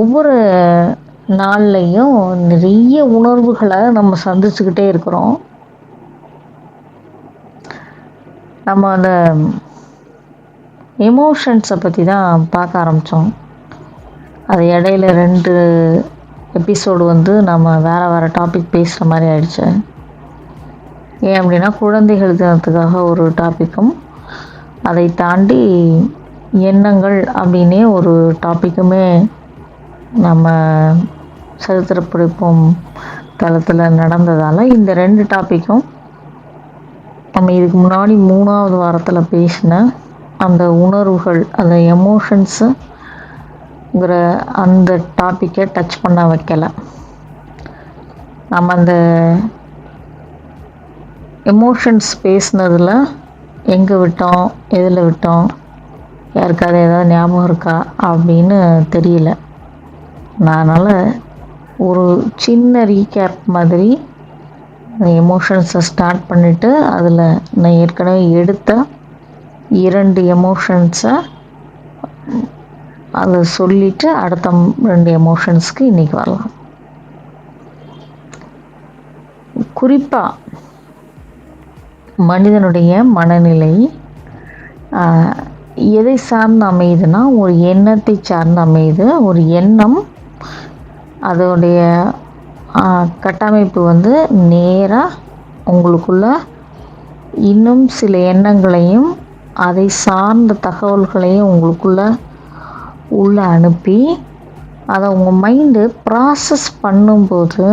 ஒவ்வொரு நாள்லையும் நிறைய உணர்வுகளை நம்ம சந்திச்சுக்கிட்டே இருக்கிறோம். நம்ம அந்த எமோஷன்ஸை பற்றி தான் பார்க்க ஆரம்பித்தோம். அது இடையில 2 எபிசோடு நம்ம வேறு டாபிக் பேசுகிற மாதிரி ஆயிடுச்சு. ஏன் அப்படின்னா, குழந்தைகள் தினத்துக்காக ஒரு டாப்பிக்கும், அதை தாண்டி எண்ணங்கள் அப்படின்னே ஒரு டாப்பிக்குமே நம்ம சரித்திர படிப்போம் தளத்தில் நடந்ததால் இந்த 2 டாப்பிக்கும் நம்ம இதுக்கு முன்னாடி 3ஆவது வாரத்தில் பேசின அந்த உணர்வுகள், அந்த எமோஷன்ஸுங்கிற அந்த டாப்பிக்கை டச் பண்ண வைக்கலை. நம்ம அந்த எமோஷன்ஸ் பேசுனதில் எங்கே விட்டோம், எதில் விட்டோம், யாருக்காவது ஏதாவது ஞாபகம் இருக்கா அப்படின்னு தெரியல. அதனால் ஒரு சின்ன ரீகேப் மாதிரி எமோஷன்ஸை ஸ்டார்ட் பண்ணிவிட்டு அதில் நான் ஏற்கனவே எடுத்த 2 எமோஷன்ஸை அதை சொல்லிவிட்டு அடுத்த 2 எமோஷன்ஸ்க்கு இன்றைக்கி வரலாம். குறிப்பாக மனிதனுடைய மனநிலை எதை சார்ந்து அமையுதுன்னா, ஒரு எண்ணத்தை சார்ந்து அமையுது. ஒரு எண்ணம் அதோடைய கட்டமைப்பு நேராக உங்களுக்குள்ள இன்னும் சில எண்ணங்களையும் அதை சார்ந்த தகவல்களையும் உள்ள அனுப்பி அதை உங்கள் மைண்டு ப்ராசஸ் பண்ணும்போது,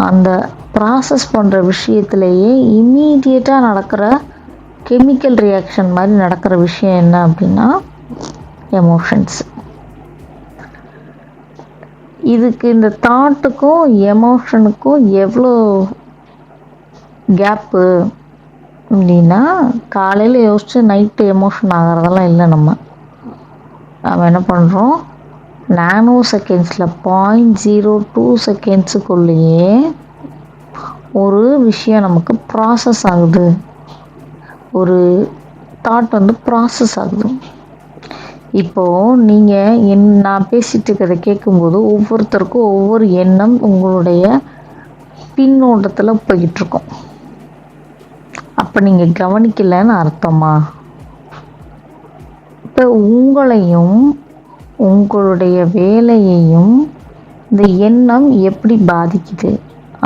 அந்த ப்ராசஸ் பண்ணுற விஷயத்துலேயே இம்மீடியட்டாக நடக்கிற கெமிக்கல் ரியாக்ஷன் மாதிரி நடக்கிற விஷயம் என்ன அப்படின்னா எமோஷன்ஸ். இதுக்கு இந்த தாட்டுக்கும் எமோஷனுக்கும் எவ்வளோ கேப்பு அப்படின்னா, காலையில் யோசித்து நைட்டு எமோஷன் ஆகிறதெல்லாம் இல்லை. நம்ம என்ன பண்ணுறோம், நானோ செகண்ட்ஸில் 0.02 செகண்ட்ஸுக்குள்ளேயே ஒரு விஷயம் நமக்கு ப்ராசஸ் ஆகுது. ஒரு தாட் ப்ராசஸ் ஆகுது. இப்போது நீங்கள் நான் பேசிகிட்டு இருக்கிறத கேட்கும்போது ஒவ்வொருத்தருக்கும் ஒவ்வொரு எண்ணம் உங்களுடைய பின்னோட்டத்தில் போய்கிட்டுருக்கோம். அப்போ நீங்கள் கவனிக்கலைன்னு அர்த்தமா? இப்போ உங்களையும் உங்களுடைய வேலையையும் இந்த எண்ணம் எப்படி பாதிக்குது?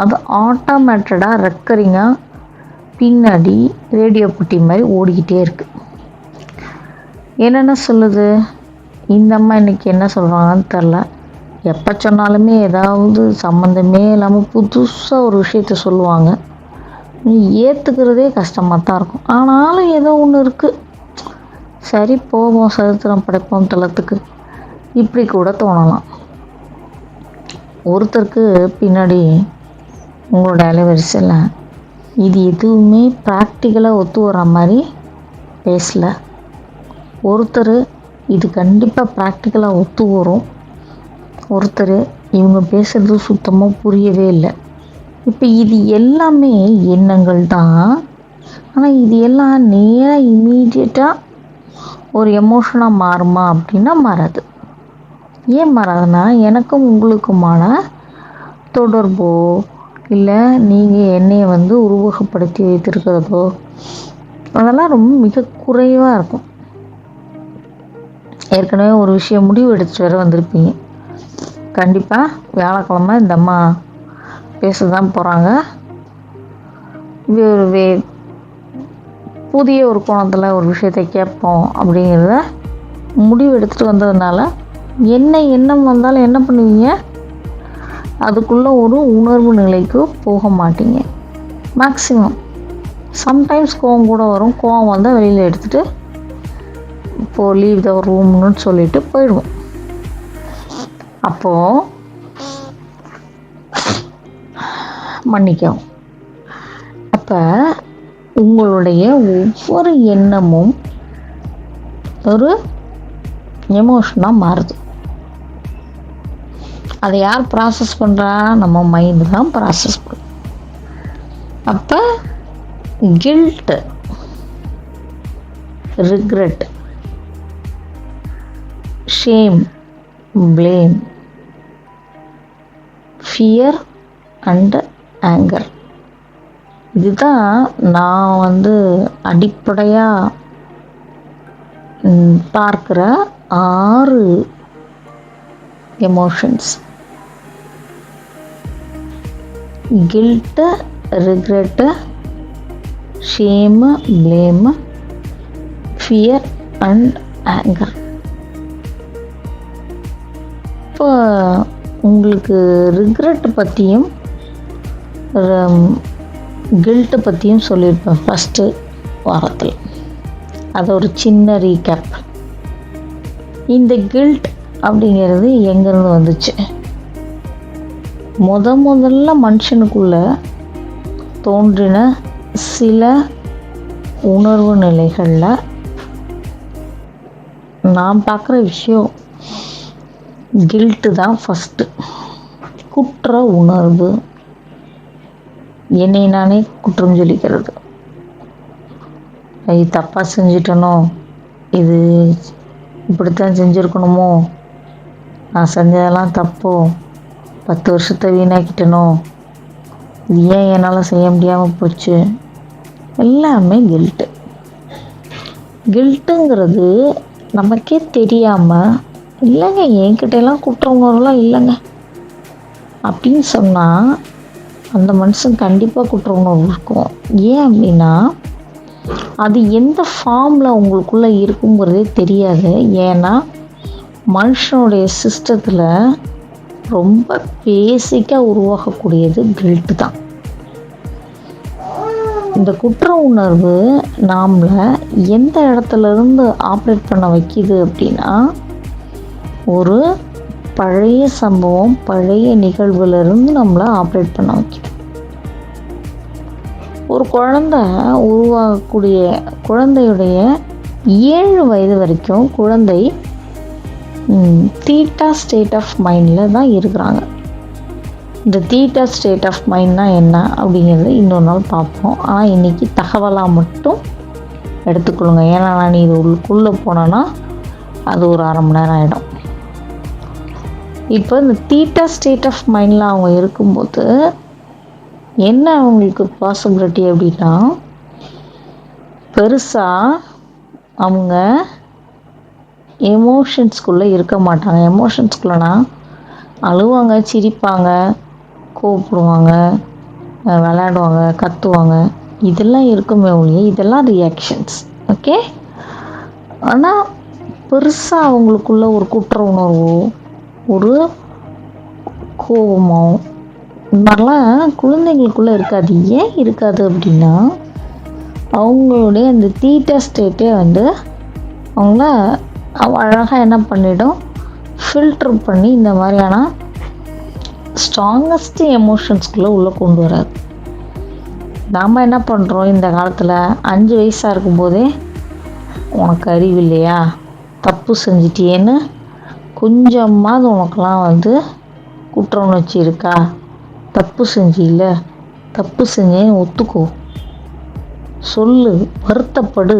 அது ஆட்டோமேட்டடாக ரெக்கரிங்காக பின்னாடி ரேடியோ பெட்டி மாதிரி ஓடிக்கிட்டே இருக்குது. என்னென்ன சொல்லுது? இந்த அம்மா இன்றைக்கி என்ன சொல்கிறாங்கன்னு தெரில. எப்போ சொன்னாலுமே ஏதாவது சம்மந்தமே இல்லாமல் புதுசாக ஒரு விஷயத்த சொல்லுவாங்க. ஏற்றுக்கிறதே கஷ்டமாக தான் இருக்கும். ஆனாலும் ஏதோ ஒன்று இருக்குது, சரி போவோம் சரித்திரம் படைப்போம் தளத்துக்கு, இப்படி கூட தோணலாம். ஒருத்தருக்கு பின்னாடி உங்களோட அலைவரிசையில் இது எதுவுமே ப்ராக்டிக்கலாக ஒத்து வர மாதிரி பேசலை. ஒருத்தர் இது கண்டிப்பாக ப்ராக்டிக்கலாக ஒத்து வரும். ஒருத்தர் இவங்க பேசுகிறது சுத்தமாக புரியவே இல்லை. இப்போ இது எல்லாமே எண்ணங்கள் தான். ஆனால் இது எல்லாம் நேராக இம்மீடியட்டாக ஒரு எமோஷனாக மாறுமா அப்படின்னா மாறாது. ஏன் மாறாதுன்னா, எனக்கும் உங்களுக்குமான தொடர்போ இல்லை நீங்கள் என்னையை உருவகப்படுத்தி வைத்திருக்கிறதோ அதெல்லாம் ரொம்ப மிக குறைவாக இருக்கும். ஏற்கனவே ஒரு விஷயம் முடிவு எடுத்துகிட்டு வர வந்திருப்பீங்க. கண்டிப்பாக வியாழக்கிழமை இந்த அம்மா பேச தான் போகிறாங்க, புதிய ஒரு கோணத்தில் ஒரு விஷயத்தை கேட்போம் அப்படிங்கிறத முடிவு எடுத்துகிட்டு வந்ததுனால என்ன எண்ணம் வந்தாலும் என்ன பண்ணுவீங்க, அதுக்குள்ளே ஒரு உணர்வு நிலைக்கு போக மாட்டீங்க. மேக்ஸிமம் சம்டைம்ஸ் கோவம் கூட வரும். கோவம் வந்தால் வெளியில் எடுத்துகிட்டு இப்போது லீவ் த ரூம்னு சொல்லிட்டு போயிடுவோம். அப்போது மன்னிக்கவும். அப்போ உங்களுடைய ஒவ்வொரு எண்ணமும் ஒரு எமோஷனாக மாறுது. அதை யார் ப்ராசஸ் பண்ணுறா? நம்ம மைண்டு தான் ப்ராசஸ் பண்ணும். அப்போ guilt, regret, shame, blame, fear and anger. இதுதான் நான் அடிப்படையாக பார்க்குற 6 emotions. Guilt, regret, shame, blame, fear and anger. இப்போ உங்களுக்கு ரிக்ரெட் பற்றியும் கில்ட்டு பற்றியும் சொல்லியிருப்பேன் ஃபஸ்ட்டு வாரத்தில். அது ஒரு சின்ன ரீகேப். இந்த கில்ட் அப்படிங்கிறது எங்கேருந்து வந்துச்சு? முதல்ல மனுஷனுக்குள்ள தோன்றின சில உணர்வு நிலைகளில் நான் பார்க்குற விஷயம் கில்ட்டு தான் ஃபஸ்ட்டு. குற்ற உணர்வு, என்னை நானே குற்றம் சொல்லிக்கிறது. இது தப்பாக செஞ்சிட்டனோ, இது இப்படித்தான் செஞ்சுருக்கணுமோ, நான் செஞ்சதெல்லாம் தப்போ, 10 வருஷத்தை வீணாக்கிட்டனோ, இது ஏன் என்னால் செய்ய முடியாமல் போச்சு, எல்லாமே கில்ட்டு. கில்ட்டுங்கிறது நமக்கே தெரியாமல், இல்லைங்க என்கிட்டலாம் குற்ற உணர்வுலாம் இல்லைங்க அப்படின்னு சொன்னால் அந்த மனுஷன் கண்டிப்பாக குற்ற உணர்வு இருக்கும். ஏன் அப்படின்னா அது எந்த ஃபார்மில் உங்களுக்குள்ளே இருக்குங்கிறதே தெரியாது. ஏன்னா மனுஷனுடைய சிஸ்டத்தில் ரொம்ப பேசிக்காக உருவாகக்கூடியது கில்ட்டு தான். இந்த குற்ற உணர்வு நாமளை எந்த இடத்துலேருந்து ஆப்ரேட் பண்ண வைக்கிது அப்படின்னா, ஒரு பழைய சம்பவம், பழைய நிகழ்வுலேருந்து நம்மளை ஆப்ரேட் பண்ண வைக்கிது. ஒரு குழந்தை உருவாகக்கூடிய குழந்தையுடைய 7 வயது வரைக்கும் குழந்தை தீட்டா ஸ்டேட் ஆஃப் மைண்டில் தான் இருக்கிறாங்க. இந்த தீட்டா ஸ்டேட் ஆஃப் மைண்ட்னா என்ன அப்படிங்கிறத இன்னொரு நாள் பார்ப்போம். ஆனால் இன்றைக்கி தகவலாக மட்டும் எடுத்துக்கொள்ளுங்க. ஏன்னா நான் இது உள்ளுக்குள்ளே போனேன்னா அது ஒரு 1/2 மணி நேரம் ஆகிடும். இப்போ இந்த தீட்டா ஸ்டேட் ஆஃப் மைண்டில் அவங்க இருக்கும்போது என்ன அவங்களுக்கு பாசிபிலிட்டி அப்படின்னா, பெருசாக அவங்க எமோஷன்ஸ்குள்ளே இருக்க மாட்டாங்க. எமோஷன்ஸ்குள்ளனா அழுவாங்க, சிரிப்பாங்க, கோவப்படுவாங்க, விளையாடுவாங்க, கத்துவாங்க, இதெல்லாம் இருக்குமே ஒழிய இதெல்லாம் ரியாக்ஷன்ஸ். ஓகே. ஆனால் பெருசாக அவங்களுக்குள்ள ஒரு குற்ற உணர்வோ, ஒரு கோபமோ, இந்த மாதிரிலாம் குழந்தைங்களுக்குள்ளே இருக்காது. ஏன் இருக்காது அப்படின்னா, அவங்களுடைய அந்த தீட்டா ஸ்டேட்டே அவங்கள அழகாக என்ன பண்ணிடும், ஃபில்ட்ரு பண்ணி இந்த மாதிரியான ஸ்ட்ராங்கஸ்ட் எமோஷன்ஸ்குள்ளே உள்ளே கொண்டு வராது. நாம் என்ன பண்ணுறோம், இந்த காலத்தில் 5 வயசாக இருக்கும்போதே உனக்கு அறிவு இல்லையா, தப்பு செஞ்சிட்டியேன்னு கொஞ்சமாவது உனக்கெல்லாம் குற்ற உணர்ச்சி இருக்கா, தப்பு செஞ்சில்ல, தப்பு செஞ்சேன்னு ஒத்துக்கோ, சொல்லு, வருத்தப்படு.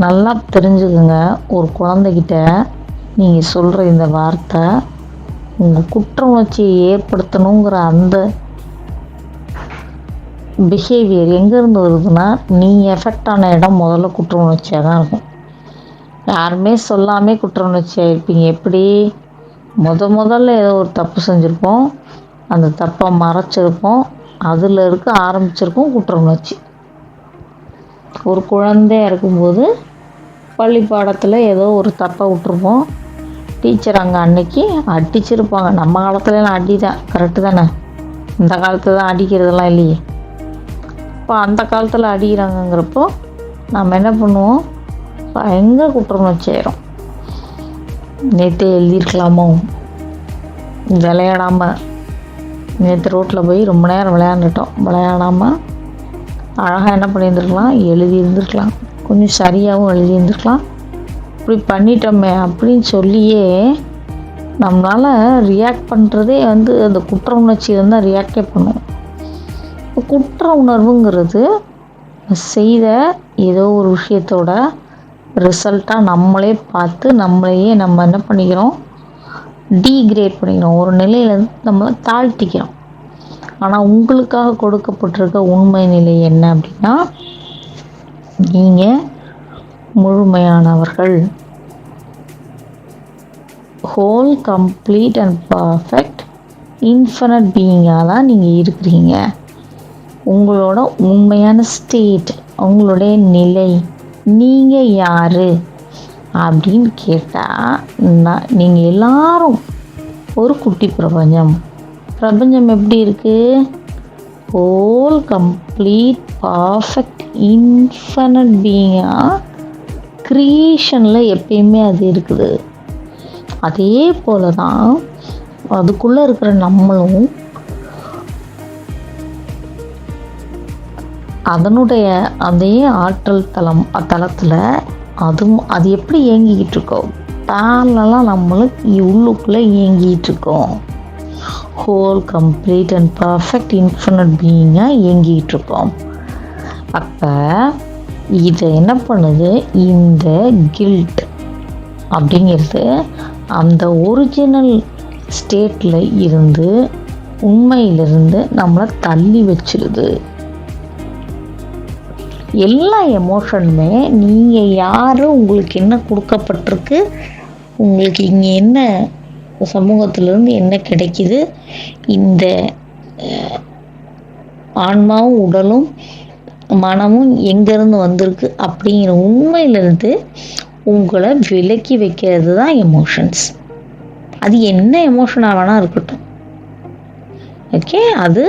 நல்லா தெரிஞ்சுக்குங்க, ஒரு குழந்தைகிட்ட நீங்கள் சொல்கிற இந்த வார்த்தை உங்கள் குற்ற உணர்ச்சியை ஏற்படுத்தணுங்கிற அந்த பிஹேவியர் எங்கேருந்து வருதுன்னா, நீங்கள் எஃபெக்ட் ஆன இடம் முதல்ல குற்ற உணர்ச்சியாக தான் இருக்கும். யாருமே சொல்லாமே குற்ற உணர்ச்சியாக இருப்பீங்க. எப்படி முதல்ல ஏதோ ஒரு தப்பு செஞ்சுருப்போம், அந்த தப்பை மறைச்சிருப்போம், அதில் ஆரம்பிச்சிருக்கோம் குற்ற உணர்ச்சி. ஒரு குழந்தையாக இருக்கும்போது பள்ளி பாடத்தில் ஏதோ ஒரு தப்பை விட்டுருப்போம், டீச்சர் அங்கே அன்னைக்கு அடிச்சிருப்பாங்க. நம்ம காலத்துலலாம் அடி தான், கரெக்டு தானே? இந்த காலத்தில் தான் அடிக்கிறதெல்லாம் இல்லையே. இப்போ அந்த காலத்தில் அடிக்கிறாங்கங்கிறப்போ நம்ம என்ன பண்ணுவோம், பயங்கர குற்ற உணர்ச்சி ஆயிரும். நேற்று எழுதியிருக்கலாமோ, விளையாடாமல் நேற்று ரோட்டில் போய் ரொம்ப நேரம் விளையாண்டுட்டோம், விளையாடாமல் அழகாக என்ன பண்ணியிருந்துருக்கலாம், எழுதியிருந்துருக்கலாம், கொஞ்சம் சரியாகவும் எழுதியிருந்துருக்கலாம், இப்படி பண்ணிட்டோமே அப்படின்னு சொல்லியே நம்மளால் ரியாக்ட் பண்ணுறதே அந்த குற்ற உணர்ச்சி தான் ரியாக்டே பண்ணுவோம். குற்ற உணர்வுங்கிறது செய்த ஏதோ ஒரு விஷயத்தோட ரிசல்ட்டாக நம்மளே பார்த்து நம்மளையே நம்ம என்ன பண்ணிக்கிறோம், டீக்ரேட் பண்ணிக்கிறோம், ஒரு நிலையிலேருந்து நம்ம தாழ்த்திக்கிறோம். ஆனால் உங்களுக்காக கொடுக்கப்பட்டிருக்க உண்மை நிலை என்ன அப்படின்னா, நீங்கள் முழுமையானவர்கள், whole complete and perfect infinite பீயிங்காக தான் நீங்கள் இருக்கிறீங்க. உங்களோட உண்மையான ஸ்டேட், உங்களுடைய நிலை, நீங்கள் யார் அப்படின்னு கேட்டால், நீங்கள் எல்லாரும் ஒரு குட்டி பிரபஞ்சம். பிரபஞ்சம் எப்படி இருக்குது? ஹோல் கம்ப்ளீட் பர்ஃபெக்ட் இன்ஃபினிட் பீயிங்காக க்ரியேஷனில் எப்பயுமே அது இருக்குது. அதே போல தான் அதுக்குள்ளே இருக்கிற நம்மளும் அதனுடைய அதே ஆற்றல் தளத்தில் அது எப்படி இயங்கிக்கிட்டு இருக்கோம், பேரலாக நம்மளும் உள்ளுக்குள்ளே இயங்கிட்டு இருக்கோம். Whole complete and perfect infinite பீயிங்காக இயங்கிட்டு இருக்கோம். அப்போ இதை என்ன பண்ணுது, இந்த கில்ட் அப்படிங்கிறது அந்த ஒரிஜினல் ஸ்டேட்டில் இருந்து, உண்மையிலிருந்து நம்மளை தள்ளி வச்சிருது. எல்லா எமோஷனுமே நீங்கள் யார், உங்களுக்கு என்ன கொடுக்கப்பட்டிருக்கு, உங்களுக்கு இங்கே என்ன சமூகத்திலேருந்து என்ன கிடைக்கிது, இந்த ஆன்மாவும் உடலும் மனமும் எங்கேருந்து வந்திருக்கு அப்படிங்கிற உண்மையிலேருந்து உங்களை விலக்கி வைக்கிறது தான் எமோஷன்ஸ். அது என்ன எமோஷனாக வேணால் இருக்கட்டும். ஓகே, அது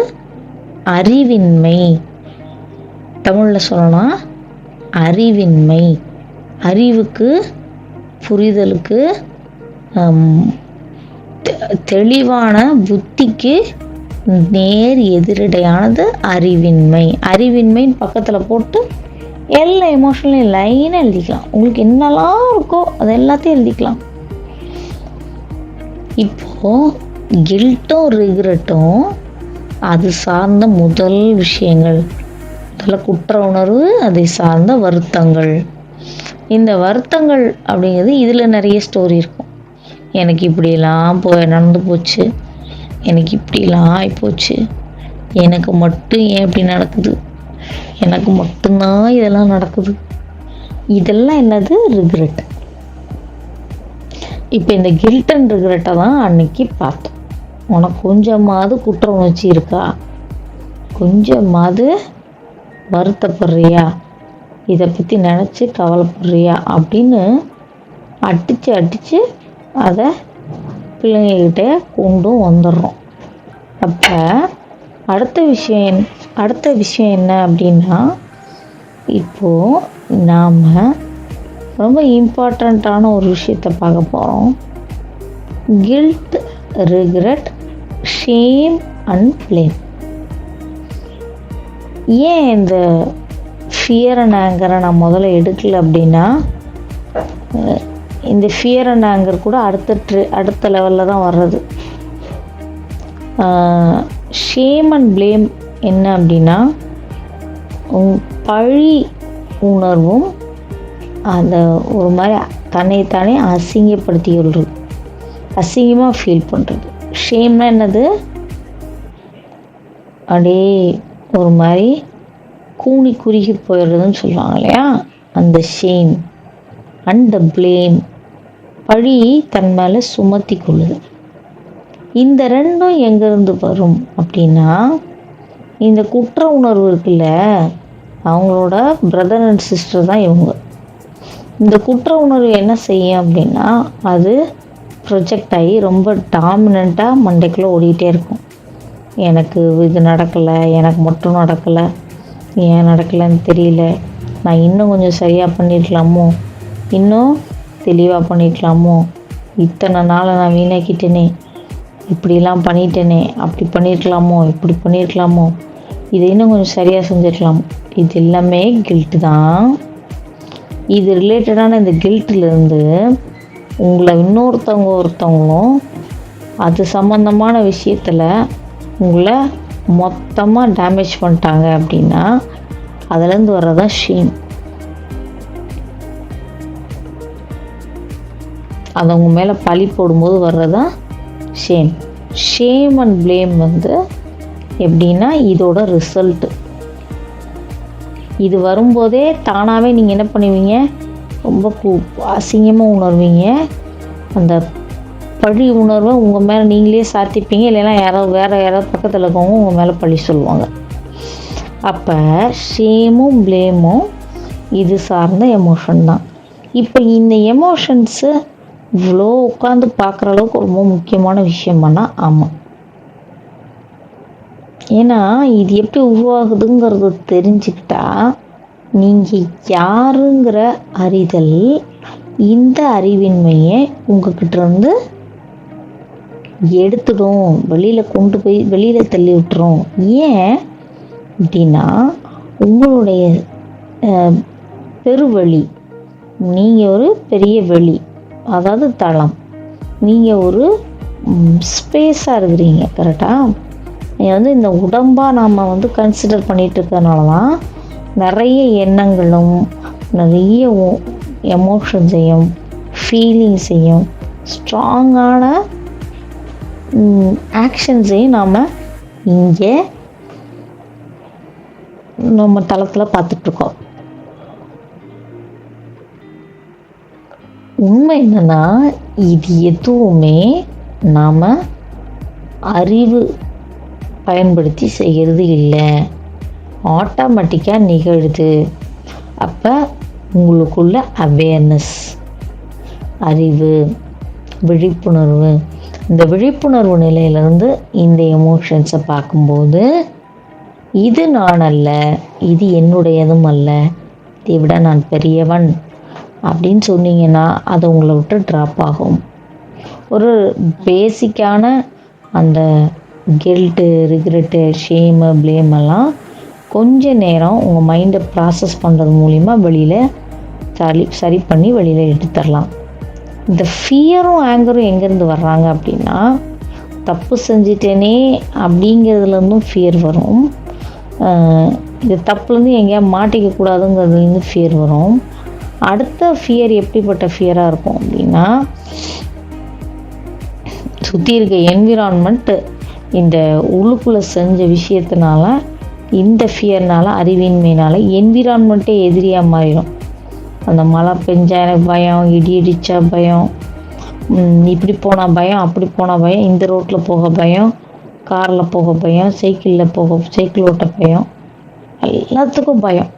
அறிவின்மை. தமிழில் சொல்லலாம் அறிவின்மை. அறிவுக்கு, புரிதலுக்கு, தெளிவான புத்திக்கு நேர் எதிரடையானது அறிவின்மை. அறிவின்மைன்னு பக்கத்தில் போட்டு எல்லா எமோஷன்லையும் லைனாக எழுதிக்கலாம். உங்களுக்கு என்னெல்லாம் இருக்கோ அது எல்லாத்தையும் எழுதிக்கலாம். இப்போது கில்ட்டும் ரிக்ரெட்டும் அது சார்ந்த முதல் விஷயங்கள். அதில் குற்ற உணர்வு, அதை சார்ந்த வருத்தங்கள். இந்த வருத்தங்கள் அப்படிங்கிறது இதில் நிறைய ஸ்டோரி இருக்கும். எனக்கு இப்படிலாம் நடந்து போச்சு, எனக்கு இப்படிலாம் ஆகிப்போச்சு, எனக்கு மட்டும் ஏன் இப்படி நடக்குது, எனக்கு மட்டும்தான் இதெல்லாம் நடக்குது, இதெல்லாம் என்னது, ரிக்ரெட். இப்போ இந்த கில்ட் அண்ட் ரிக்ரெட்டை தான் அன்னைக்கு பார்த்தோம். உனக்கு கொஞ்சமாவது குற்ற உணர்ச்சி இருக்கா, கொஞ்சமாவது வருத்தப்படுறியா, இதை பற்றி நினச்சி கவலைப்படுறியா அப்படின்னு அடித்து அதை பிள்ளைங்கக்கிட்ட கொண்டும் வந்துடுறோம். அப்போ அடுத்த விஷயம் என்ன அப்படின்னா, இப்போது நாம் ரொம்ப இம்பார்ட்டண்ட்டான ஒரு விஷயத்தை பார்க்க போகிறோம். Guilt, regret, shame and blame. ஏன் இந்த ஃபியர் அண்ட் ஆங்கரை நான் முதல்ல எடுக்கல அப்படின்னா, இந்த ஃபியர் அண்ட் ஆங்கர் கூட அடுத்த லெவலில் தான் வர்றது. ஷேம் அண்ட் ப்ளேம் என்ன அப்படின்னா, பழி உணர்வும் அந்த ஒரு மாதிரி தன்னைத்தானே அசிங்கப்படுத்தி கொள்வது, அசிங்கமாக ஃபீல் பண்ணுறது. ஷேம்னா என்னது, அப்படியே ஒரு மாதிரி கூனி குறுகி போயிடுறதுன்னு சொல்லுவாங்க இல்லையா, அந்த ஷேம். அண்ட் த ப்ளேம், பழி தன் மேலே சுமத்தி கொள்ளுது. இந்த ரெண்டும் எங்கேருந்து வரும் அப்படின்னா, இந்த குற்ற உணர்வு இருக்குல்ல, அவங்களோட பிரதர் அண்ட் சிஸ்டர் தான் இவங்க. இந்த குற்ற உணர்வு என்ன செய்யும் அப்படின்னா, அது ப்ரொஜெக்ட் ஆகி ரொம்ப டாமினண்ட்டாக மண்டைக்குள்ளே ஓடிக்கிட்டே இருக்கும். எனக்கு இது நடக்கலை, எனக்கு மட்டும் நடக்கலை, ஏன் நடக்கலைன்னு தெரியல, நான் இன்னும் கொஞ்சம் சரியாக பண்ணியிருக்கலாமோ, இன்னும் தெளிவாக பண்ணியிருக்கலாமோ, இத்தனை நாளை நான் வீணாக்கிட்டேனே, இப்படிலாம் பண்ணிட்டேனே, அப்படி பண்ணியிருக்கலாமோ, இப்படி பண்ணியிருக்கலாமோ, இதை இன்னும் கொஞ்சம் சரியாக செஞ்சுருக்கலாமோ. இது எல்லாமே கில்ட்டு தான். இது ரிலேட்டடான இந்த கில்ட்டிலேருந்து உங்களை ஒருத்தவங்களும் அது சம்மந்தமான விஷயத்தில் உங்களை மொத்தமாக டேமேஜ் பண்ணிட்டாங்க அப்படின்னா, அதுலேருந்து வர்றதான் ஷேம். அதை அவங்க மேலே பழி போடும்போது வர்றதான் ஷேம். ஷேம் அண்ட் ப்ளேம் வந்து எப்படின்னா இதோட ரிசல்ட்டு. இது வரும்போதே தானாகவே நீங்கள் என்ன பண்ணுவீங்க, ரொம்ப அசிங்கமாக உணர்வீங்க. அந்த பழி உணர்வை உங்கள் மேலே நீங்களே சாத்திப்பீங்க, இல்லைன்னா வேறு யாராவது பக்கத்தில் இருக்கவங்க உங்கள் மேலே பழி சொல்லுவாங்க. அப்போ ஷேமும் ப்ளேமும் இது சார்ந்த எமோஷன் தான். இப்போ இந்த எமோஷன்ஸு இவ்வளோ உட்காந்து பார்க்குற அளவுக்கு ரொம்ப முக்கியமான விஷயமானா ஆமாம். ஏன்னா இது எப்படி உருவாகுதுங்கிறது தெரிஞ்சுக்கிட்டா நீங்கள் யாருங்கிற அறிதல் இந்த அறிவின்மையை உங்ககிட்ட இருந்து எடுத்துடும், வெளியில் கொண்டு போய் வெளியில் தள்ளி விட்டுரும். ஏன் அப்படின்னா உங்களுடைய பெருவெளி, நீங்கள் ஒரு பெரிய வெளி, அதாவது தளம், நீங்கள் ஒரு ஸ்பேஸாக இருக்கிறீங்க. கரெக்டாக? வந்து இந்த உடம்பாக நாம் வந்து கன்சிடர் பண்ணிகிட்டு இருக்கிறதுனால தான் நிறைய எண்ணங்களும் நிறைய எமோஷன்ஸையும் ஃபீலிங்ஸையும் ஸ்ட்ராங்கான ஆக்ஷன்ஸையும் நாம் இங்கே நம்ம தளத்தில் பார்த்துட்ருக்கோம். உண்மை என்னன்னா இது எதுவுமே நாம் அறிவு பயன்படுத்தி செய்கிறது இல்லை, ஆட்டோமேட்டிக்காக நிகழுது. அப்போ உங்களுக்குள்ள அவேர்னஸ், அறிவு, விழிப்புணர்வு, இந்த விழிப்புணர்வு நிலையிலேருந்து இந்த எமோஷன்ஸை பார்க்கும்போது இது நான் அல்ல, இது என்னுடையதும் அல்ல, இதை விட நான் பெரியவன் அப்படின்னு சொன்னீங்கன்னா அது உங்களை விட்டு ட்ராப் ஆகும். ஒரு பேசிக்கான அந்த கில்ட்டு, ரிக்ரெட்டு, ஷேமு, ப்ளேமெல்லாம் கொஞ்ச நேரம் உங்கள் மைண்டை ப்ராசஸ் பண்ணுறது மூலிமா வெளியில் சரி பண்ணி வெளியில் எடுத்துடலாம். இந்த ஃபியரும் ஆங்கரும் எங்கேருந்து வர்றாங்க அப்படின்னா, தப்பு செஞ்சிட்டேனே அப்படிங்கிறதுலேருந்தும் ஃபியர் வரும், இது தப்புலேருந்து எங்கேயா மாட்டிக்கக்கூடாதுங்கிறதுலேருந்து ஃபியர் வரும். அடுத்த ஃபியர் எப்படிப்பட்ட ஃபியராக இருக்கும் அப்படின்னா, சுற்றி இருக்க என்விரான்மெண்ட்டு இந்த உள்ளுக்குள்ளே செஞ்ச விஷயத்தினால, இந்த ஃபியர்னால், அறிவின்மையினால் என்விரான்மெண்ட்டே எதிரியாக மாறிடும். அந்த மழை பெஞ்சா எனக்கு பயம், இடி இடித்தா பயம், இப்படி போனால் பயம், அப்படி போனால் பயம், இந்த ரோட்டில் போக பயம், காரில் போக பயம், சைக்கிள் ஓட்ட பயம், எல்லாத்துக்கும் பயம்.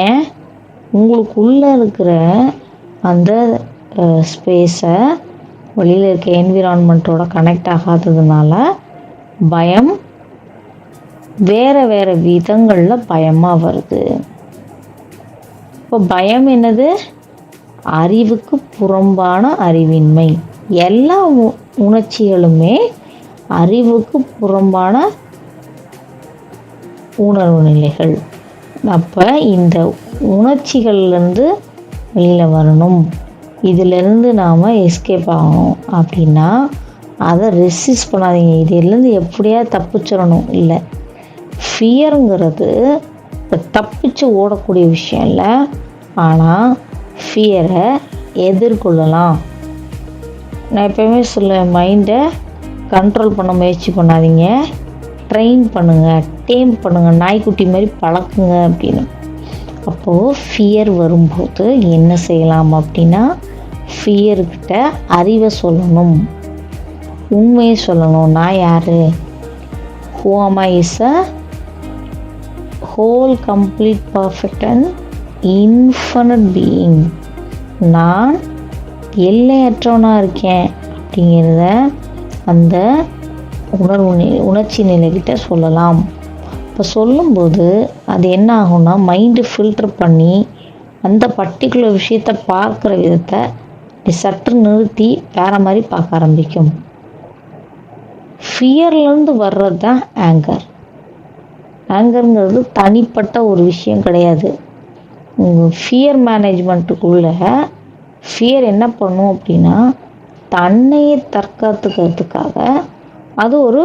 ஏன்? உங்களுக்குள்ளே இருக்கிற அந்த ஸ்பேஸை வெளியில் இருக்க என்விரான்மெண்ட்டோட கனெக்ட் ஆகாததுனால பயம் வேறு விதங்களில் பயமாக வருது. இப்போ பயம் என்னது? அறிவுக்கு புறம்பான அறிவின்மை. எல்லா உணர்ச்சிகளுமே அறிவுக்கு புறம்பான உணர்வு நிலைகள். அப்போ இந்த உணர்ச்சிகள்லேருந்து வெளியில் வரணும், இதிலேருந்து நாம் எஸ்கேப் ஆகணும் அப்படின்னா அதை ரெசிஸ்ட் பண்ணாதீங்க. இதிலேருந்து எப்படியா தப்பிச்சிடணும் இல்லை. ஃபியருங்கிறது இப்போ தப்பிச்சு ஓடக்கூடிய விஷயம் இல்லை, ஆனால் ஃபியரை எதிர்கொள்ளலாம். நான் எப்போயுமே சொல்லுவேன், மைண்டை கண்ட்ரோல் பண்ண முயற்சி பண்ணாதீங்க, ட்ரெயின் பண்ணுங்கள், டேம் பண்ணுங்கள், நாய்க்குட்டி மாதிரி பழக்குங்க அப்படின்னு. அப்போது ஃபியர் வரும்போது என்ன செய்யலாம் அப்படின்னா, ஃபியர்கிட்ட அறிவை சொல்லணும், உண்மையை சொல்லணும். நான் யார்? ஹூ ஆம் ஐ is a whole complete perfect and infinite being. நான் எல்லையற்றவனாக இருக்கேன் அப்படிங்கிறத அந்த உணர்ச்சி நிலைக்கிட்ட சொல்லலாம். இப்போ சொல்லும்போது அது என்ன ஆகும்னா, மைண்டு ஃபில்டர் பண்ணி அந்த பர்டிகுலர் விஷயத்தை பார்க்குற விதத்தை சற்று நிறுத்தி வேறு மாதிரி பார்க்க ஆரம்பிக்கும். ஃபியர்லேருந்து வர்றது தான் ஆங்கர். ஆங்கருங்கிறது தனிப்பட்ட ஒரு விஷயம் கிடையாது. ஃபியர் மேனேஜ்மெண்ட்டுக்குள்ள ஃபியர் என்ன பண்ணும் அப்படின்னா, தன்னையே தற்காத்துக்கிறதுக்காக அது ஒரு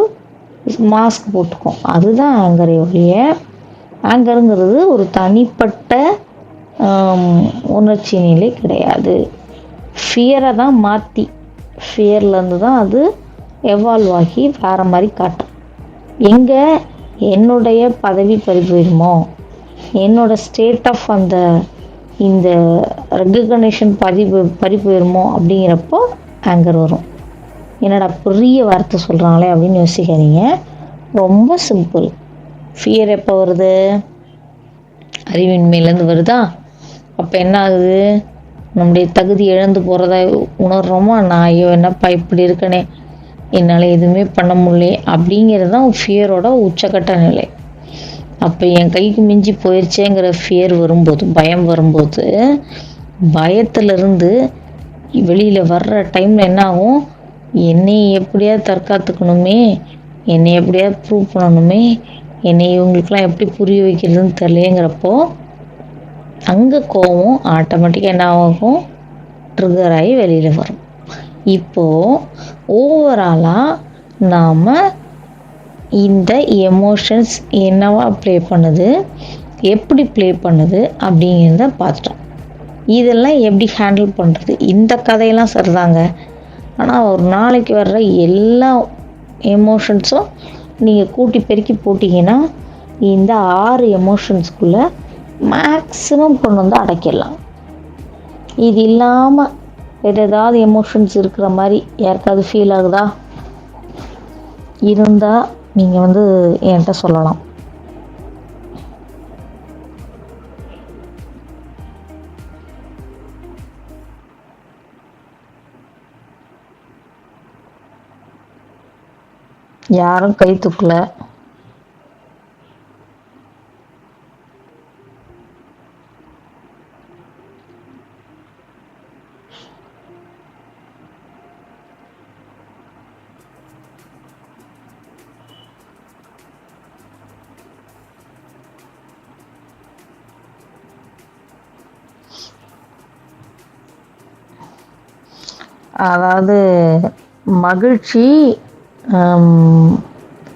மாஸ்க் போட்டுக்கும். அதுதான் ஆங்கரே ஒழிய, ஆங்கருங்கிறது ஒரு தனிப்பட்ட உணர்ச்சி நிலை கிடையாது. ஃபியரை தான் மாற்றி ஃபியர்லேருந்து தான் அது எவால்வ் ஆகி வேறு மாதிரி காட்டும். எங்கே என்னுடைய பதவி பறி போயிடுமோ, என்னோடய ஸ்டேட் ஆஃப் இந்த ரெகக்னேஷன் பறி போயிடுமோ அப்படிங்கிறப்போ ஆங்கர் வரும். என்னடா பெரிய வார்த்தை சொல்கிறாங்களே அப்படின்னு யோசிக்காதீங்க. ரொம்ப சிம்பிள். ஃபியர் எப்போ வருது? அறிவின்மையிலேருந்து வருதா? அப்போ என்ன ஆகுது? நம்முடைய தகுதி இழந்து போகிறதா உணர்றோமா? நான் ஐயோ என்னப்பா இப்படி இருக்கனே, என்னால் எதுவுமே பண்ண முடியல அப்படிங்கிறது தான் ஃபியரோட உச்சக்கட்ட நிலை. அப்போ என் கைக்கு மிஞ்சி போயிடுச்சேங்கிற ஃபியர் வரும்போது, பயம் வரும்போது, பயத்திலிருந்து வெளியில் வர்ற டைமில் என்ன ஆகும்? என்னை எப்படியாவது தற்காத்துக்கணுமே, என்னை எப்படியாவது ப்ரூவ் பண்ணணுமே, என்னை இவங்களுக்கெல்லாம் எப்படி புரிய வைக்கிறதுன்னு தெரியலேங்கிறப்போ அங்கே கோவம் ஆட்டோமேட்டிக்காக என்ன ஆகும்? ட்ரிகர் ஆகி வெளியில் வரும். இப்போது ஓவராலாக நாம் இந்த எமோஷன்ஸ் என்னவா ப்ளே பண்ணுது, எப்படி ப்ளே பண்ணுது அப்படிங்கிறத பார்த்துட்டோம். இதெல்லாம் எப்படி ஹேண்டில் பண்ணுறது? இந்த கதையெல்லாம் சரிதாங்க. ஆனால் ஒரு நாளைக்கு வர்ற எல்லா எமோஷன்ஸும் நீங்கள் கூட்டி பெருக்கி போட்டிங்கன்னா இந்த 6 எமோஷன்ஸ்குள்ளே மேக்ஸிமம் கொண்டு வந்து அடைக்கிடலாம். இது இல்லாமல் வேறு ஏதாவது எமோஷன்ஸ் இருக்கிற மாதிரி யாருக்காவது ஃபீல் ஆகுதா? இருந்தால் நீங்கள் என்கிட்ட சொல்லலாம். யாரும் கை தூக்கல. அதாவது மகிழ்ச்சி,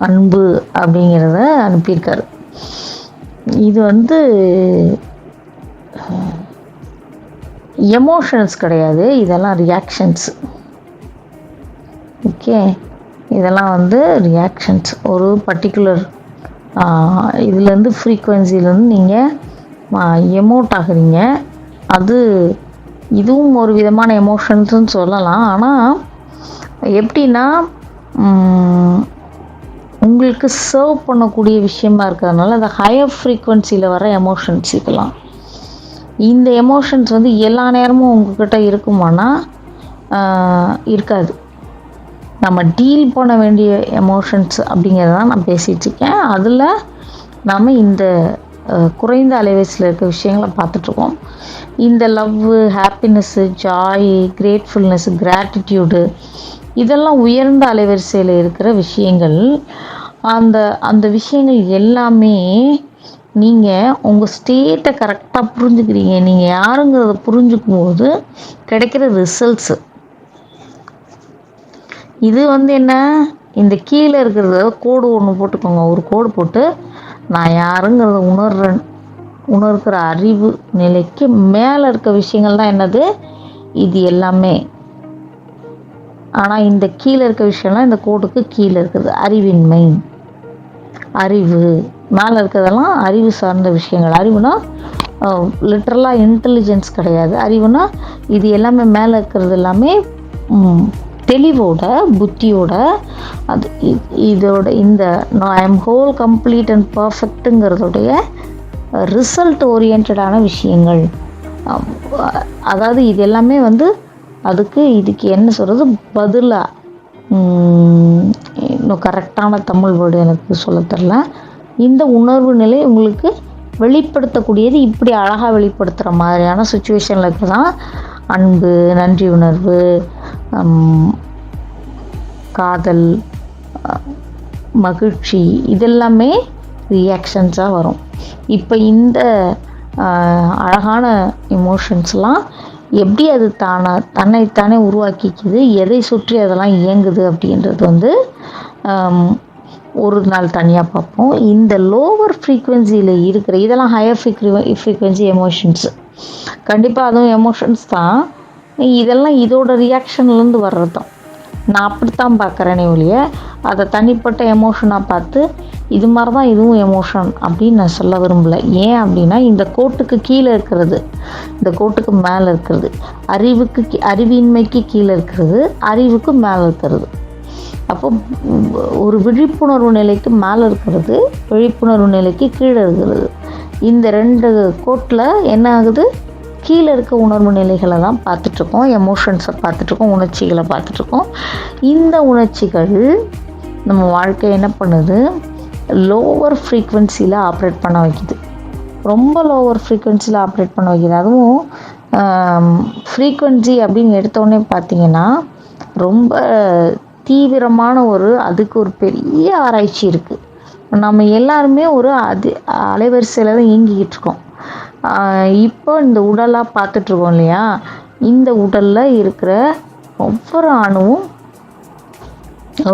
அன்பு அப்படிங்கிறத அனுப்பியிருக்காரு. இது எமோஷன்ஸ் கிடையாது, இதெல்லாம் ரியாக்ஷன்ஸ். ஓகே, இதெல்லாம் ரியாக்ஷன்ஸ். ஒரு பர்டிகுலர் இதுலேருந்து ஃப்ரீக்குவென்சிலேருந்து நீங்கள் எமோட் ஆகுறீங்க. அது இதுவும் ஒரு விதமான எமோஷன்ஸ்னு சொல்லலாம். ஆனால் எப்படின்னா உங்களுக்கு சர்வ் பண்ணக்கூடிய விஷயமா இருக்கிறதுனால அந்த ஹையர் ஃப்ரீக்குவென்சியில் வர எமோஷன்ஸ் இதெல்லாம். இந்த எமோஷன்ஸ் எல்லா நேரமும் உங்கள்கிட்ட இருக்குமானா இருக்காது. நம்ம டீல் பண்ண வேண்டிய எமோஷன்ஸ் அப்படிங்கிறதான் நான் பேசிகிட்ருக்கேன். அதில் நாம் இந்த குறைந்த அலைவரிசையில் இருக்க விஷயங்களை பார்த்துட்ருக்கோம். இந்த லவ்வு, ஹாப்பினஸ்ஸு, ஜாய், கிரேட்ஃபுல்னஸ்ஸு, கிராட்டிடியூடு இதெல்லாம் உயர்ந்த அலைவரிசையில் இருக்கிற விஷயங்கள். அந்த விஷயங்கள் எல்லாமே நீங்கள் உங்கள் ஸ்டேட்டை கரெக்டாக புரிஞ்சுக்கிறீங்க, நீங்கள் யாருங்கிறத புரிஞ்சுக்கும் போது கிடைக்கிற ரிசல்ட்ஸு. இது என்ன, இந்த கீழே இருக்கிறத கோடு ஒன்று போட்டுக்கோங்க. ஒரு கோடு போட்டு நான் யாருங்கிறத உணர்கிற அறிவு நிலைக்கு மேலே இருக்க விஷயங்கள் தான் என்னது, இது எல்லாமே. ஆனால் இந்த கீழே இருக்க விஷயம்லாம் இந்த கோடுக்கு கீழே இருக்குது. அறிவின்மை, அறிவு. மேலே இருக்கிறதெல்லாம் அறிவு சார்ந்த விஷயங்கள். அறிவுனா லிட்ரலாக இன்டெலிஜென்ஸ் கிடையாது. அறிவுனா இது எல்லாமே மேலே இருக்கிறது எல்லாமே தெளிவோட, புத்தியோட, அது இதோட இந்த I am whole complete and பர்ஃபெக்ட்டுங்கிறதுடைய ரிசல்ட் ஓரியன்டான விஷயங்கள். அதாவது இது எல்லாமே இதுக்கு என்ன சொல்கிறது, பதிலாக இன்னும் கரெக்டான தமிழ் வேர்டு எனக்கு சொல்ல தெரில. இந்த உணர்வு நிலை உங்களுக்கு வெளிப்படுத்தக்கூடியது இப்படி அழகாக வெளிப்படுத்துகிற மாதிரியான சுச்சுவேஷனில் இருக்க தான் அன்பு, நன்றி உணர்வு, காதல், மகிழ்ச்சி இதெல்லாமே ரியாக்ஷன்ஸாக வரும். இப்போ இந்த அழகான எமோஷன்ஸ்லாம் எப்படி அது தன்னைத்தானே உருவாக்கிக்குது, எதை சுற்றி அதெல்லாம் இயங்குது அப்படின்றது ஒரு நாள் தனியாக பார்ப்போம். இந்த லோவர் ஃப்ரீக்குவென்சியில் இருக்கிற இதெல்லாம் ஹையர் ஃப்ரீக்குவென்சி எமோஷன்ஸு. கண்டிப்பாக அதுவும் எமோஷன்ஸ் தான். இதெல்லாம் இதோட ரியாக்ஷன்லேருந்து வர்றது தான். நான் அப்படித்தான் பார்க்குறேனே ஒழிய அதை தனிப்பட்ட எமோஷனாக பார்த்து இது மாதிரி தான் இதுவும் எமோஷன் அப்படின்னு நான் சொல்ல விரும்பலை. ஏன் அப்படின்னா இந்த கோட்டுக்கு கீழே இருக்கிறது, இந்த கோட்டுக்கு மேலே இருக்கிறது, அறிவின்மைக்கு கீழே இருக்கிறது, அறிவுக்கு மேலே இருக்கிறது. அப்போ ஒரு விழிப்புணர்வு நிலைக்கு மேலே இருக்கிறது, விழிப்புணர்வு நிலைக்கு கீழே இருக்கிறது. இந்த 2 கோட்டில் என்ன ஆகுது, கீழே இருக்க உணர்வு நிலைகளை தான் பார்த்துட்ருக்கோம், எமோஷன்ஸை பார்த்துட்ருக்கோம், உணர்ச்சிகளை பார்த்துட்ருக்கோம். இந்த உணர்ச்சிகள் நம்ம வாழ்க்கை என்ன பண்ணுது, லோவர் ஃப்ரீக்வன்சியில் ஆப்ரேட் பண்ண வைக்குது. ரொம்ப லோவர் ஃப்ரீக்வன்சியில் ஆப்ரேட் பண்ண வைக்குது. அதுவும் ஃப்ரீக்வன்சி அப்படின்னு எடுத்தோடனே பார்த்திங்கன்னா ரொம்ப தீவிரமான அதுக்கு ஒரு பெரிய ஆராய்ச்சி இருக்குது. நம்ம எல்லாருமே ஒரு அலைவரிசையில் தான் இயங்கிக்கிட்டு இருக்கோம். இப்போ இந்த உடலாக பார்த்துட்ருக்கோம் இல்லையா, இந்த உடலில் இருக்கிற ஒவ்வொரு அணுவும்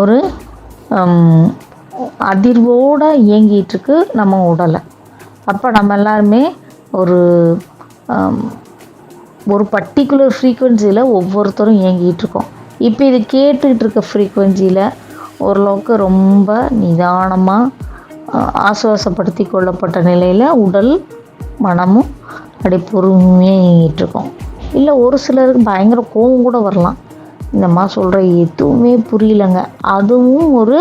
ஒரு அதிர்வோடு இயங்கிகிட்ருக்கு நம்ம உடலை. அப்போ நம்ம எல்லாருமே ஒரு பர்டிகுலர் ஃப்ரீக்குவென்சியில் ஒவ்வொருத்தரும் இயங்கிகிட்ருக்கோம். இப்போ இது கேட்டுக்கிட்டு இருக்க ஃப்ரீக்குவென்சியில் ஓரளவுக்கு ரொம்ப நிதானமாக ஆசுவாசப்படுத்தி கொள்ளப்பட்ட நிலையில் உடல் மனமும் அப்படி பொறுமையாக இயங்கிட்டுருக்கோம். இல்லை ஒரு சிலருக்கு பயங்கர கோபம் கூட வரலாம், இந்தம்மா சொல்கிற எதுவுமே புரியலைங்க, அதுவும் ஒரு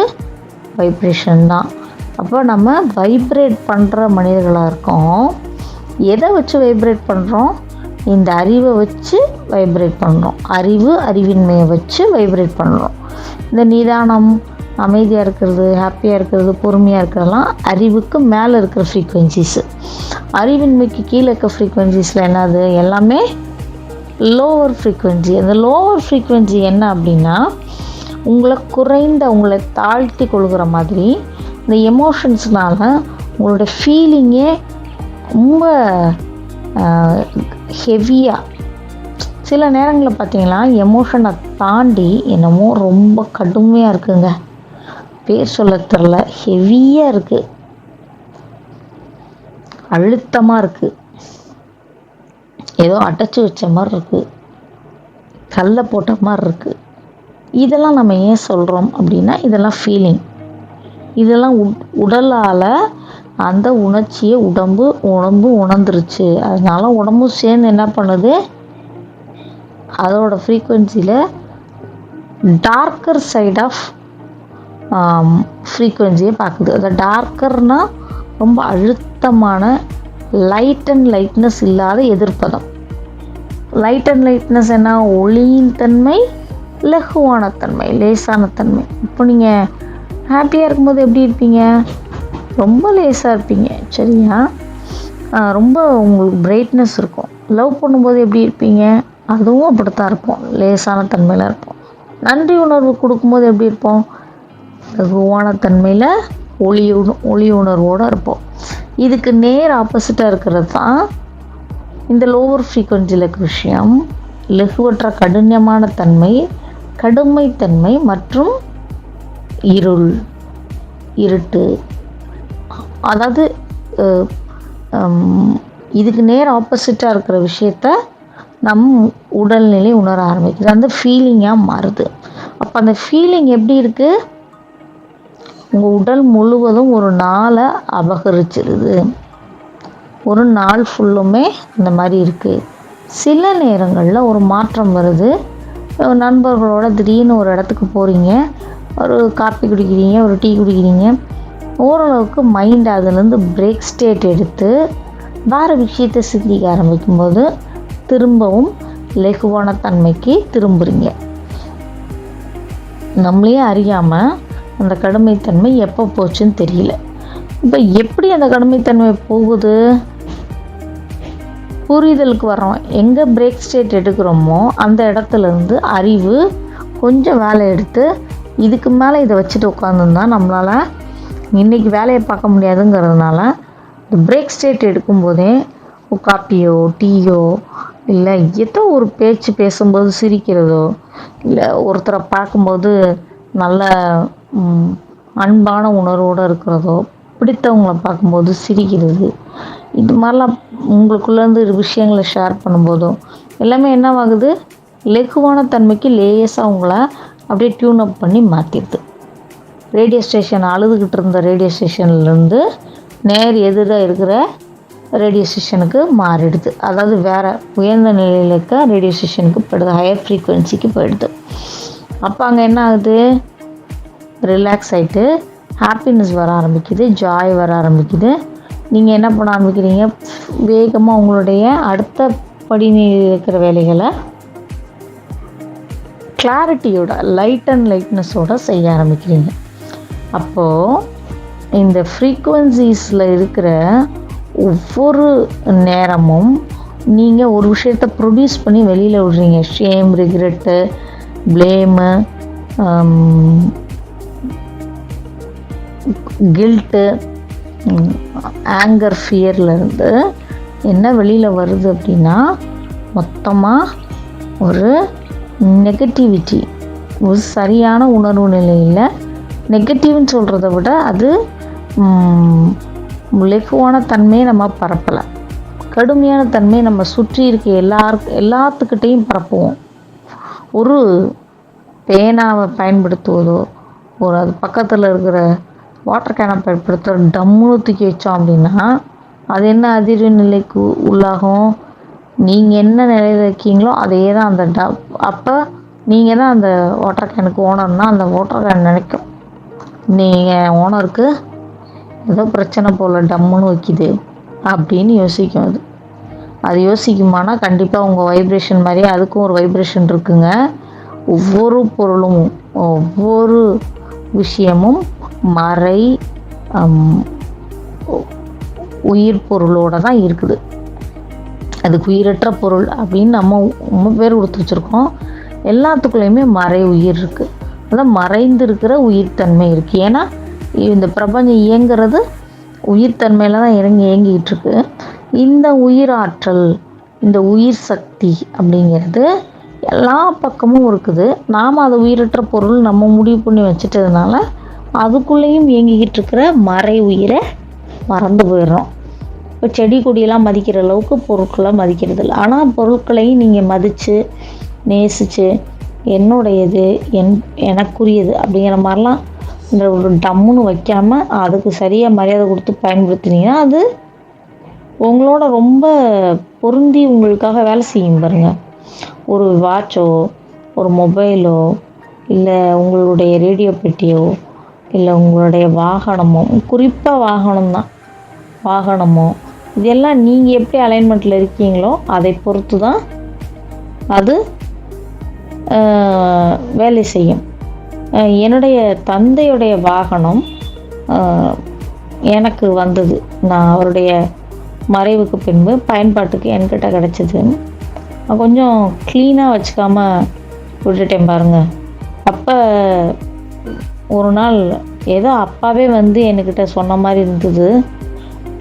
வைப்ரேஷன் தான். அப்போ நம்ம வைப்ரேட் பண்ணுற மனிதர்களாக இருக்கோம். எதை வச்சு வைப்ரேட் பண்ணுறோம், இந்த அறிவை வச்சு வைப்ரேட் பண்ணுறோம், அறிவின்மையை வச்சு வைப்ரேட் பண்ணுறோம். இந்த நிதானம், அமைதியாக இருக்கிறது, ஹாப்பியாக இருக்கிறது, பொறுமையாக இருக்கிறதெல்லாம் அறிவுக்கு மேலே இருக்கிற ஃப்ரீக்குவென்சிஸு. அறிவின்மைக்கு கீழே இருக்க ஃப்ரீக்குவென்சிஸில் என்னது, எல்லாமே லோவர் ஃப்ரீக்குவென்சி. அந்த லோவர் ஃப்ரீக்குவென்சி என்ன அப்படின்னா உங்களை தாழ்த்தி கொள்கிற மாதிரி இந்த எமோஷன்ஸ்னால் உங்களோட ஃபீலிங்கே ரொம்ப ஹெவியாக, சில நேரங்களில் பார்த்தீங்கன்னா எமோஷனை தாண்டி என்னமோ ரொம்ப கடுமையாக இருக்குங்க, பேர் சொல்ல தெரில, ஹெவியாக இருக்குது, அழுத்தமாக இருக்குது, ஏதோ அடைச்சி வச்ச மாதிரி இருக்குது, கல்லை போட்ட மாதிரி இருக்குது. இதெல்லாம் நம்ம ஏன் சொல்கிறோம் அப்படின்னா இதெல்லாம் ஃபீலிங். இதெல்லாம் உடலால் அந்த உணர்ச்சியை உடம்பு உணர்ந்துருச்சு. அதனால உடம்பும் சேர்ந்து என்ன பண்ணுது, அதோட ஃப்ரீக்குவென்சியில் டார்க்கர் சைட் ஆஃப் ஃப்ரீக்குவென்சியை பார்க்குது. அந்த டார்க்கர்னால் ரொம்ப அழுத்தமான லைட்னஸ் இல்லாத எதிர்ப்பதம். லைட் அண்ட் லைட்னஸ் என்ன, ஒளியின் தன்மை, லகுவான தன்மை, லேசான தன்மை. இப்போ நீங்கள் ஹாப்பியாக இருக்கும்போது எப்படி இருப்பீங்க, ரொம்ப லேசாக இருப்பீங்க, சரியா, ரொம்ப உங்களுக்கு பிரைட்னஸ் இருக்கும். லவ் பண்ணும்போது எப்படி இருப்பீங்க, அதுவும் அப்படித்தான் இருப்போம், லேசான தன்மையில் இருப்போம். நன்றி உணர்வு கொடுக்கும்போது எப்படி இருப்போம், லகுவான தன்மையில் ஒளி உணர்வோடு இருப்போம். இதுக்கு நேர் ஆப்போசிட்டாக இருக்கிறது தான் இந்த லோவர் ஃப்ரீக்குவென்சியில் இருக்கிற விஷயம். லகுவற்ற கடினமான தன்மை, கடுமைத்தன்மை மற்றும் இருட்டு. அதாவது இதுக்கு நேர் ஆப்போசிட்டாக இருக்கிற விஷயத்த நம் உடல்நிலை உணர ஆரம்பிக்குது, அந்த ஃபீலிங்காக மாறுது. அப்போ அந்த ஃபீலிங் எப்படி இருக்குது, உங்கள் உடல் முழுவதும் ஒரு நாளை அபகரிச்சிருது, ஒரு நாள் ஃபுல்லுமே அந்த மாதிரி இருக்குது. சில நேரங்களில் ஒரு மாற்றம் வருது, நண்பர்களோட திடீர்னு ஒரு இடத்துக்கு போகிறீங்க, ஒரு காப்பி குடிக்கிறீங்க, ஒரு டீ குடிக்கிறீங்க, ஓரளவுக்கு மைண்ட் அதுலேருந்து பிரேக் ஸ்டேட் எடுத்து வேறு விஷயத்தை சிந்திக்க ஆரம்பிக்கும்போது திரும்பவும் லகுவான தன்மைக்கு திரும்புகிறீங்க. நம்மளே அறியாமல் அந்த கடுமைத்தன்மை எப்போ போச்சுன்னு தெரியல. இப்போ எப்படி அந்த கடுமைத்தன்மை போகுது, புரிதலுக்கு வர்றோம். எங்கே பிரேக் ஸ்டேட் எடுக்கிறோமோ அந்த இடத்துலேருந்து அறிவு கொஞ்சம் வேலை எடுத்து இதுக்கு மேலே இதை வச்சுட்டு உட்காந்துருந்தா நம்மளால் இன்றைக்கி வேலையை பார்க்க முடியாதுங்கிறதுனால இந்த பிரேக் ஸ்டேட் எடுக்கும்போதே காப்பியோ டீயோ இல்லை ஏதோ ஒரு பேச்சு பேசும்போது சிரிக்கிறதோ, இல்லை ஒருத்தரை பார்க்கும்போது நல்ல அன்பான உணர்வோடு இருக்கிறதோ, பிடித்தவங்களை பார்க்கும்போது சிரிக்கிறது, இது மாதிரிலாம் உங்களுக்குள்ளேருந்து விஷயங்களை ஷேர் பண்ணும்போதும் எல்லாமே என்னவாகுது, லகுவான தன்மைக்கு லேசாக உங்களை அப்படியே டியூன் அப் பண்ணி மாற்றிடுது. ரேடியோ ஸ்டேஷன் அழுதுகிட்டு இருந்த ரேடியோ ஸ்டேஷன்லேருந்து நேர் எதிராக இருக்கிற ரேடியோ ஸ்டேஷனுக்கு மாறிடுது. அதாவது வேறு உயர்ந்த நிலையில் இருக்க ரேடியோ ஸ்டேஷனுக்கு போயிடுது, ஹையர் ஃப்ரீக்குவென்சிக்கு போயிடுது. அப்போ அங்கே என்ன ஆகுது, ரிலாக்ஸ் ஆகிட்டு ஹாப்பினஸ் வர ஆரம்பிக்குது, ஜாய் வர ஆரம்பிக்குது. நீங்கள் என்ன பண்ண ஆரம்பிக்கிறீங்க, வேகமாக உங்களுடைய அடுத்த படிநிலையில் இருக்கிற வேலைகளை கிளாரிட்டியோட, லைட்னஸோடு செய்ய ஆரம்பிக்கிறீங்க. அப்போது இந்த ஃப்ரீக்குவென்சிஸில் இருக்கிற ஒவ்வொரு நேரமும் நீங்கள் ஒரு விஷயத்தை ப்ரொடியூஸ் பண்ணி வெளியில் விடுறீங்க. ஷேம், ரிக்ரெட்டு, ப்ளேமு, கில்ட்டு, ஆங்கர், ஃபியர்லேருந்து என்ன வெளியில் வருது அப்படின்னா மொத்தமாக ஒரு நெகட்டிவிட்டி, ஒரு சரியான உணர்வு நிலையில். நெகட்டிவ்னு சொல்கிறத விட அது லெகுவான தன்மையை நம்ம பரப்பலை, கடுமையான தன்மையை நம்ம சுற்றி இருக்க எல்லாத்துக்கிட்டையும் பரப்புவோம். ஒரு பேனாவை பயன்படுத்துவதோ, ஒரு அது பக்கத்தில் இருக்கிற வாட்டர் கேனை பயன்படுத்துகிற டம்முன்னு தூக்கி வச்சோம் அப்படின்னா அது என்ன அதிர்வு நிலைக்கு உள்ளாகும். நீங்கள் என்ன நிலையில் இருக்கீங்களோ அதே தான் அந்த அப்போ நீங்கள் தான் அந்த வாட்டர் கேனுக்கு ஓனர்னால் அந்த வாட்டர் கேன் நினைக்கும் நீங்கள் ஓனருக்கு ஏதோ பிரச்சனை போல் டம்முன்னு வைக்கிது அப்படின்னு யோசிக்கும். அது யோசிக்குமானா கண்டிப்பாக உங்கள் வைப்ரேஷன் மாதிரியே அதுக்கும் ஒரு வைப்ரேஷன் இருக்குங்க. ஒவ்வொரு பொருளும், ஒவ்வொரு விஷயமும் மறை உயிர் பொருளோடு தான் இருக்குது. அதுக்கு உயிரற்ற பொருள் அப்படின்னு நம்ம பேர் கொடுத்து வச்சுருக்கோம். எல்லாத்துக்குள்ளேயுமே மறை உயிர் இருக்குது, அதான் மறைந்து இருக்கிற உயிர்த்தன்மை இருக்குது. ஏன்னா இந்த பிரபஞ்சம் இயங்கிறது உயிர்த்தன்மையில் தான் இயங்கிக்கிட்டு இருக்கு. இந்த உயிராற்றல், இந்த உயிர் சக்தி அப்படிங்கிறது எல்லா பக்கமும் இருக்குது. நாம் அது உயிரற்ற பொருள் நம்ம முடிவு பண்ணி வச்சுட்டதுனால அதுக்குள்ளேயும் இயங்கிக்கிட்டு இருக்கிற மறை உயிரை மறந்து போயிடுறோம். இப்போ செடி கொடியெல்லாம் மதிக்கிற அளவுக்கு பொருட்களை மதிக்கிறது இல்லை. ஆனால் பொருட்களையும் நீங்கள் மதித்து நேசித்து என்னுடையது, எனக்குரியது அப்படிங்கிற மாதிரிலாம் இந்த ஒரு டம்முன்னு வைக்காமல் அதுக்கு சரியாக மரியாதை கொடுத்து பயன்படுத்தினீங்கன்னா அது உங்களோட ரொம்ப பொருந்தி உங்களுக்காக வேலை செய்யும் பாருங்கள். ஒரு வாட்சோ, ஒரு மொபைலோ, இல்லை உங்களுடைய ரேடியோ பெட்டியோ, இல்லை உங்களுடைய வாகனமோ, குறிப்பாக வாகனமோ இதெல்லாம் நீங்கள் எப்படி அலைன்மெண்ட்டில் இருக்கீங்களோ அதை பொறுத்து தான் அது வேலை செய்யும். என்னுடைய தந்தையுடைய வாகனம் எனக்கு வந்தது, நான் அவருடைய மறைவுக்கு பின்பு பயன்பாட்டுக்கு என்கிட்ட கிடச்சிது. கொஞ்சம் க்ளீனாக வச்சுக்காம விட்டுட்டேன் பாருங்கள். அப்போ ஒரு நாள் ஏதோ அப்பாவே வந்து என்கிட்ட சொன்ன மாதிரி இருந்தது.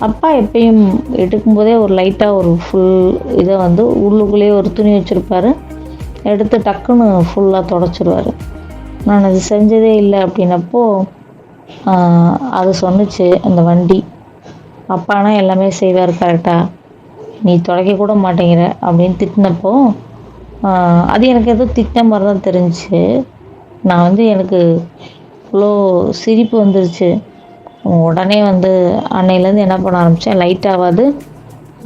அப்பா எப்பயும் எடுக்கும்போதே ஒரு லைட்டாக ஒரு ஃபுல் இதை வந்து உள்ளுக்குள்ளேயே ஒரு துணி வச்சுருப்பார், எடுத்து டக்குன்னு ஃபுல்லாக தொடச்சிடுவார். நான் அது செஞ்சதே இல்லை அப்படின்னப்போ அது சொன்னிச்சு அந்த வண்டி, அப்பானா எல்லாமே செய்வார் கரெக்டாக, நீ துடைக்க கூட மாட்டேங்கிற அப்படின்னு திட்டினப்போ அது எனக்கு ஏதோ திட்டின மாதிரி தான் தெரிஞ்சிச்சு. நான் வந்து எனக்கு இவ்வளோ சிரிப்பு வந்துருச்சு. உடனே வந்து அன்னையிலேருந்து என்ன பண்ண ஆரம்பித்தேன், லைட்டாவது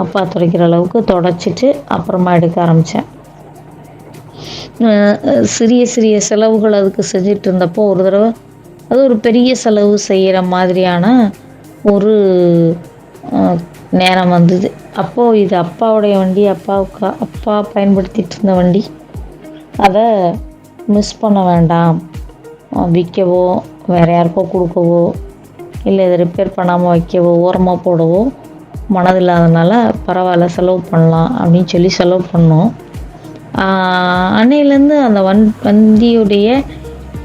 அப்பா துடைக்கிற அளவுக்கு தொடச்சிட்டு அப்புறமா எடுக்க ஆரம்பித்தேன். சிறிய சிறிய செலவுகள் அதுக்கு செஞ்சிட்டு இருந்தப்போ ஒரு தடவை அது ஒரு பெரிய செலவு செய்கிற மாதிரியான ஒரு நேரம் வந்தது. அப்போது இது அப்பாவுடைய வண்டி, அப்பா பயன்படுத்திகிட்டு இருந்த வண்டி, அதை மிஸ் பண்ண வேண்டாம், விற்கவோ வேறு யாருக்கோ கொடுக்கவோ இல்லை இதை ரிப்பேர் பண்ணாமல் வைக்கவோ ஓரமாக போடவோ மனதில்லாதனால பரவாயில்ல செலவு பண்ணலாம் அப்படின்னு சொல்லி செலவு பண்ணோம். அன்னையிலேருந்து அந்த வண்டியுடைய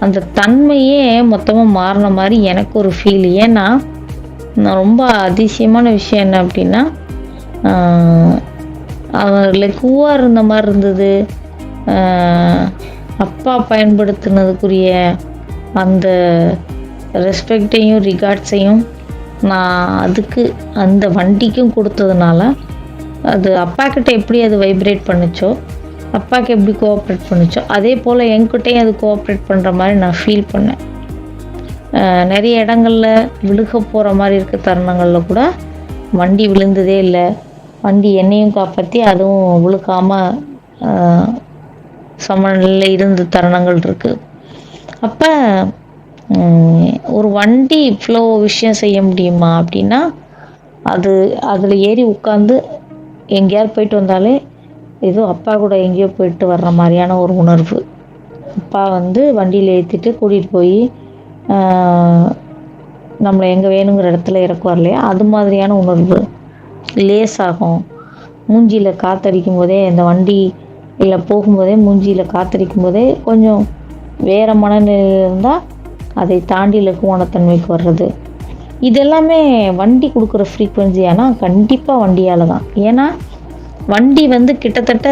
அந்த தன்மையே மொத்தமாக மாறின மாதிரி எனக்கு ஒரு ஃபீல். ஏன்னா நான் ரொம்ப அதிசயமான விஷயம் என்ன அப்படின்னா, லெகுவாக இருந்த மாதிரி இருந்தது. அப்பா பயன்படுத்தினதுக்குரிய அந்த ரெஸ்பெக்டையும் ரிகார்ட்ஸையும் நான் அதுக்கு அந்த வண்டிக்கும் கொடுத்ததுனால அது அப்பா கிட்ட எப்படி அது வைப்ரேட் பண்ணுச்சோ அப்பாவுக்கு எப்படி கோஆப்ரேட் பண்ணுச்சோ அதே போல் என்கிட்டையும் அது கோஆப்ரேட் பண்ணுற மாதிரி நான் ஃபீல் பண்ணேன். நிறைய இடங்களில் விழுக போகிற மாதிரி இருக்க தருணங்களில் கூட வண்டி விழுந்ததே இல்லை. வண்டி என்னையும் காப்பாற்றி அதுவும் விழுக்காமல் சமநிலையில் இருந்த தருணங்கள் இருக்குது. அப்போ ஒரு வண்டி இவ்வளோ விஷயம் செய்ய முடியுமா அப்படின்னா, அதில் ஏறி உட்காந்து எங்கேயாவது போயிட்டு வந்தாலே ஏதோ அப்பா கூட எங்கேயோ போயிட்டு வர்ற மாதிரியான ஒரு உணர்வு. அப்பா வண்டியில் ஏற்றிட்டு கூட்டிகிட்டு போய் நம்மளை எங்கே வேணுங்கிற இடத்துல இறக்குவார் இல்லையா, அது மாதிரியான உணர்வு. லேசாகும். மூஞ்சியில் காற்றடிக்கும் போதே, இந்த வண்டியில் போகும்போதே மூஞ்சியில் காற்றடிக்கும் போதே கொஞ்சம் வேறு மனநிலையில் இருந்தால் அதை தாண்டி இலகுவானத்தன்மைக்கு வர்றது, இதெல்லாமே வண்டி கொடுக்குற ஃப்ரீக்குவென்சி. ஆனால் கண்டிப்பாக வண்டியால் தான். ஏன்னா வண்டி கிட்டத்தட்ட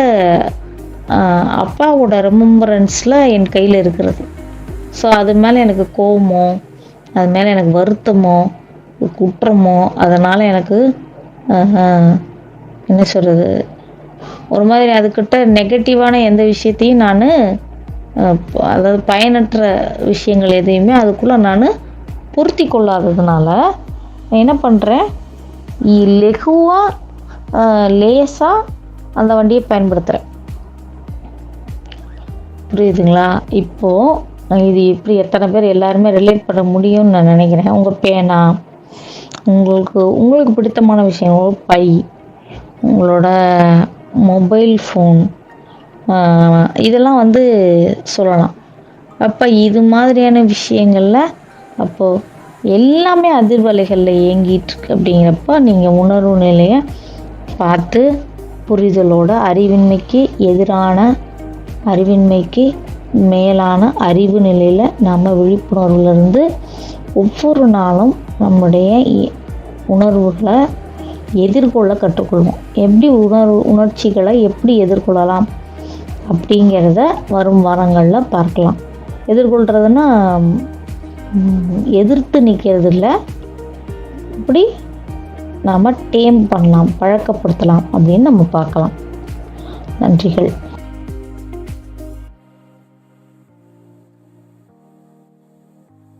அப்பாவோட ரெமம்பரன்ஸில் என் கையில் இருக்கிறது. ஸோ அது மேலே எனக்கு கோவமோ, அது மேலே எனக்கு வருத்தமோ, குற்றமோ, அதனால் எனக்கு என்ன சொல்கிறது, ஒரு மாதிரி அதுக்கிட்ட நெகட்டிவான எந்த விஷயத்தையும் நான், அதாவது பயனற்ற விஷயங்கள் எதையுமே அதுக்குள்ளே நான் பொருத்தி கொள்ளாததுனால நான் என்ன பண்ணுறேன், லெகுவாக லேசாக அந்த வண்டியை பயன்படுத்துகிறேன். புரியுதுங்களா? இப்போது இது இப்படி எத்தனை பேர் எல்லாருமே ரிலேட் பண்ண முடியும்னு நான் நினைக்கிறேன். உங்கள் பேனா, உங்களுக்கு பிடித்தமான விஷயங்கள், பை, உங்களோட மொபைல் ஃபோன், இதெல்லாம் சொல்லலாம். அப்போ இது மாதிரியான விஷயங்களில் அப்போது எல்லாமே அதிர்வலைகளில் இயங்கிட்டுருக்கு. அப்படிங்கிறப்ப நீங்கள் உணர்வு நிலையை பார்த்து புரிதலோட அறிவின்மைக்கு மேலான அறிவு நிலையில் நம்ம விழிப்புணர்வுலேருந்து ஒவ்வொரு நாளும் நம்முடைய உணர்வுகளை எதிர்கொள்ள கற்றுக்கொள்வோம். எப்படி உணர்ச்சிகளை எப்படி எதிர்கொள்ளலாம் அப்படிங்கிறத வரும் வாரங்களில் பார்க்கலாம். எதிர்கொள்கிறதுனா எதிர்த்து நிற்கிறது இல்லை, இப்படி நாம் டேம் பண்ணலாம், பழக்கப்படுத்தலாம் அப்படின்னு நம்ம பார்க்கலாம். நன்றிகள்.